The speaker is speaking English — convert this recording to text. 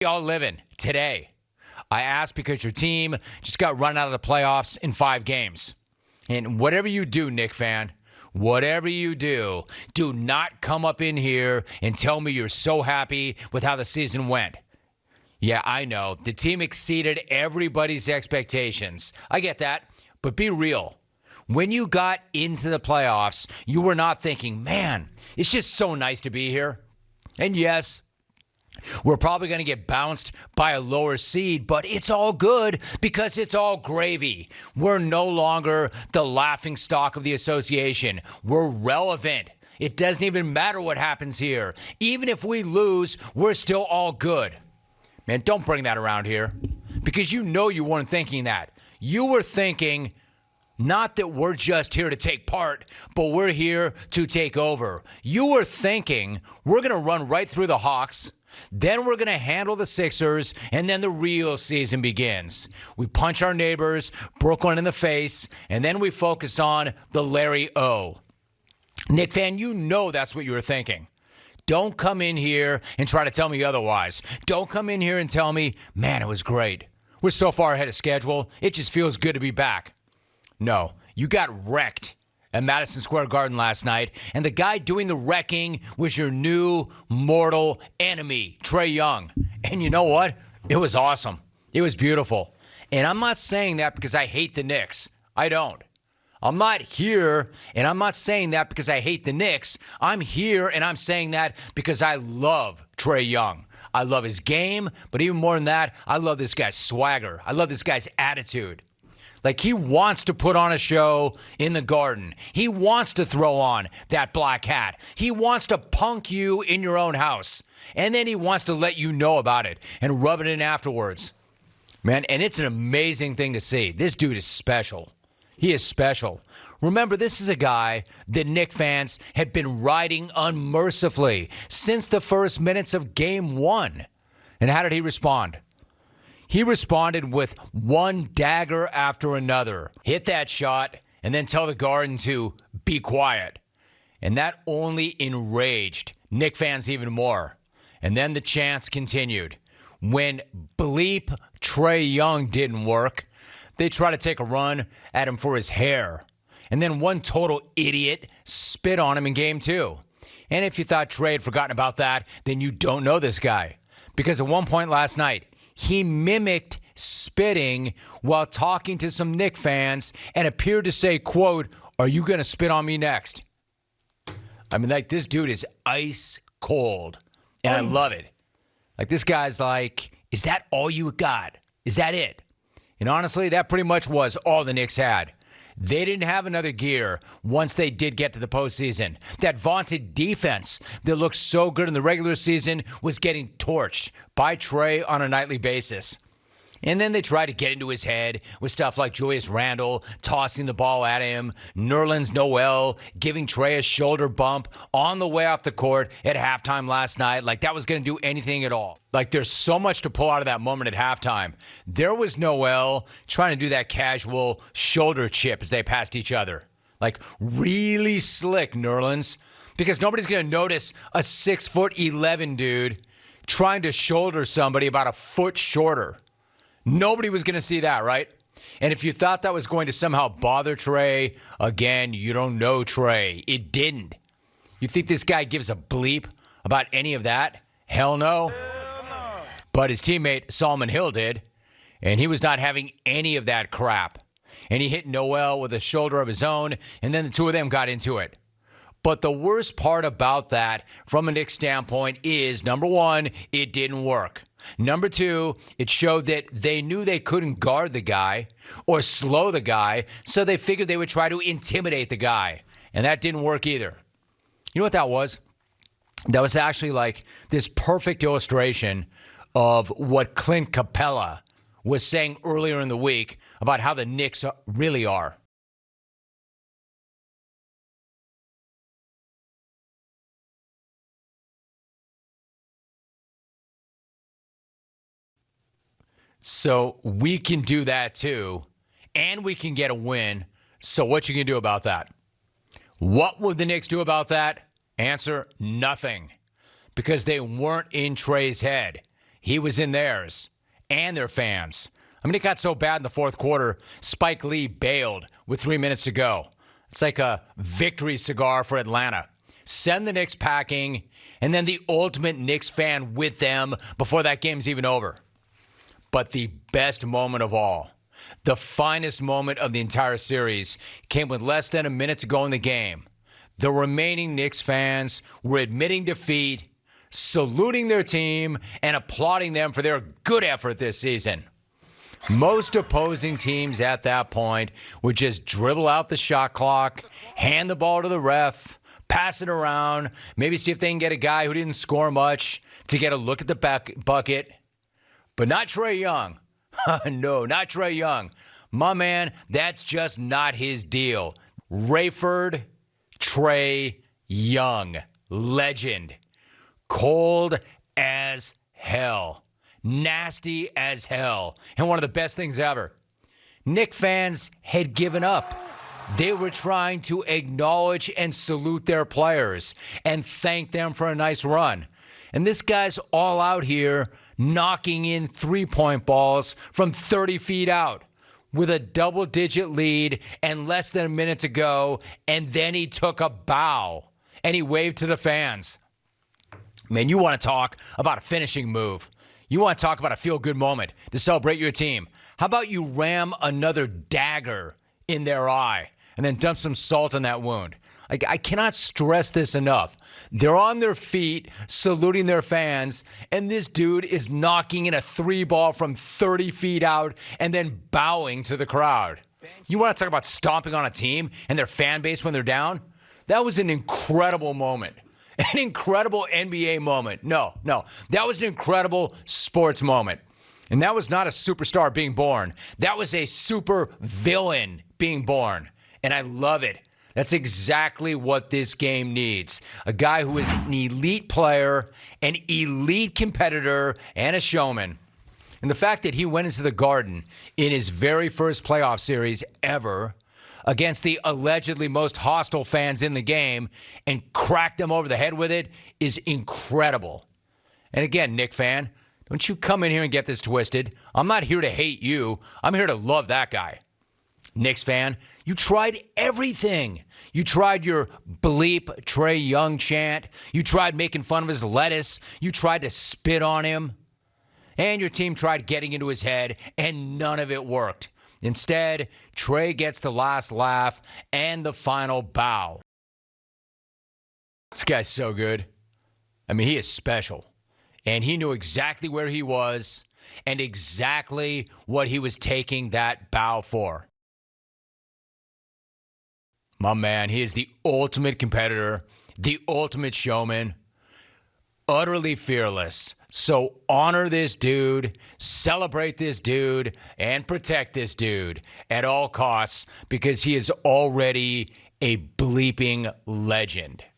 Y'all living today? I ask because your team just got run out of the playoffs in 5 games. And whatever you do, Knick fan, whatever you do not come up in here and tell me you're so happy with how the season went. Yeah, I know. The team exceeded everybody's expectations. I get that. But be real. When you got into the playoffs, you were not thinking, man, it's just so nice to be here. And yes, we're probably going to get bounced by a lower seed, but it's all good because it's all gravy. We're no longer the laughing stock of the association. We're relevant. It doesn't even matter what happens here. Even if we lose, we're still all good. Man, don't bring that around here because you know you weren't thinking that. You were thinking not that we're just here to take part, but we're here to take over. You were thinking we're going to run right through the Hawks. Then we're going to handle the Sixers, and then the real season begins. We punch our neighbors, Brooklyn, in the face, and then we focus on the Larry O. Knick fan, you know that's what you were thinking. Don't come in here and try to tell me otherwise. Don't come in here and tell me, man, it was great. We're so far ahead of schedule, it just feels good to be back. No, you got wrecked at Madison Square Garden last night, and the guy doing the wrecking was your new mortal enemy, Trae Young. And you know what? It was awesome. It was beautiful. And I'm not saying that because I hate the Knicks. I don't. I'm not here, and I'm not saying that because I hate the Knicks. I'm here, and I'm saying that because I love Trae Young. I love his game, but even more than that, I love this guy's swagger. I love this guy's attitude. Like, he wants to put on a show in the Garden. He wants to throw on that black hat. He wants to punk you in your own house. And then he wants to let you know about it and rub it in afterwards. Man, and it's an amazing thing to see. This dude is special. He is special. Remember, this is a guy that Knick fans had been riding unmercifully since the first minutes of Game 1. And how did he respond? He responded with one dagger after another. Hit that shot and then tell the Garden to be quiet. And that only enraged Knick fans even more. And then the chants continued. When bleep Trae Young didn't work, they tried to take a run at him for his hair. And then one total idiot spit on him in Game 2. And if you thought Trae had forgotten about that, then you don't know this guy. Because at one point last night, he mimicked spitting while talking to some Knick fans and appeared to say, quote, "Are you going to spit on me next?" I mean, like, this dude is ice cold, and I love it. Like, this guy's like, is that all you got? Is that it? And honestly, that pretty much was all the Knicks had. They didn't have another gear once they did get to the postseason. That vaunted defense that looked so good in the regular season was getting torched by Trae on a nightly basis. And then they tried to get into his head with stuff like Julius Randle tossing the ball at him, Nerlens Noel giving Trae a shoulder bump on the way off the court at halftime last night, like that was going to do anything at all. Like, there's so much to pull out of that moment at halftime. There was Noel trying to do that casual shoulder chip as they passed each other. Like, really slick, Nerlens, because nobody's going to notice a 6'11" dude trying to shoulder somebody about a foot shorter. Nobody was going to see that, right? And if you thought that was going to somehow bother Trae, again, you don't know Trae. It didn't. You think this guy gives a bleep about any of that? Hell no. But his teammate Solomon Hill did, and he was not having any of that crap. And he hit Noel with a shoulder of his own, and then the two of them got into it. But the worst part about that, from a Knicks standpoint, is, number one, it didn't work. Number two, it showed that they knew they couldn't guard the guy or slow the guy, so they figured they would try to intimidate the guy. And that didn't work either. You know what that was? That was actually like this perfect illustration of what Clint Capella was saying earlier in the week about how the Knicks really are. So we can do that too, and we can get a win. So what you can do about that? What would the Knicks do about that? Answer, nothing. Because they weren't in Trae's head. he was in theirs and their fans. I mean, it got so bad in the fourth quarter, Spike Lee bailed with 3 minutes to go. It's like a victory cigar for Atlanta. Send the Knicks packing, and then the ultimate Knicks fan with them before that game's even over. But the best moment of all, the finest moment of the entire series, came with less than a minute to go in the game. The remaining Knicks fans were admitting defeat, saluting their team, and applauding them for their good effort this season. Most opposing teams at that point would just dribble out the shot clock, hand the ball to the ref, pass it around, maybe see if they can get a guy who didn't score much to get a look at the bucket. But not Trae Young. No, not Trae Young. My man, that's just not his deal. Rayford Trae Young. Legend. Cold as hell. Nasty as hell. And one of the best things ever. Knicks fans had given up. They were trying to acknowledge and salute their players and thank them for a nice run. And this guy's all out here knocking in three-point balls from 30 feet out with a double-digit lead and less than a minute to go, and then he took a bow and he waved to the fans. Man, you want to talk about a finishing move. You want to talk about a feel-good moment to celebrate your team. How about you ram another dagger in their eye and then dump some salt on that wound? I cannot stress this enough. They're on their feet, saluting their fans, and this dude is knocking in a three ball from 30 feet out and then bowing to the crowd. You want to talk about stomping on a team and their fan base when they're down? That was an incredible moment. An incredible NBA moment. No. That was an incredible sports moment. And that was not a superstar being born. That was a super villain being born. And I love it. That's exactly what this game needs. A guy who is an elite player, an elite competitor, and a showman. And the fact that he went into the Garden in his very first playoff series ever against the allegedly most hostile fans in the game and cracked them over the head with it is incredible. And again, Knicks fan, don't you come in here and get this twisted. I'm not here to hate you. I'm here to love that guy. Knicks fan, you tried everything. You tried your bleep Trae Young chant. You tried making fun of his lettuce. You tried to spit on him. And your team tried getting into his head, and none of it worked. Instead, Trae gets the last laugh and the final bow. This guy's so good. I mean, he is special. And he knew exactly where he was and exactly what he was taking that bow for. My man, he is the ultimate competitor, the ultimate showman, utterly fearless. So honor this dude, celebrate this dude, and protect this dude at all costs because he is already a bleeping legend.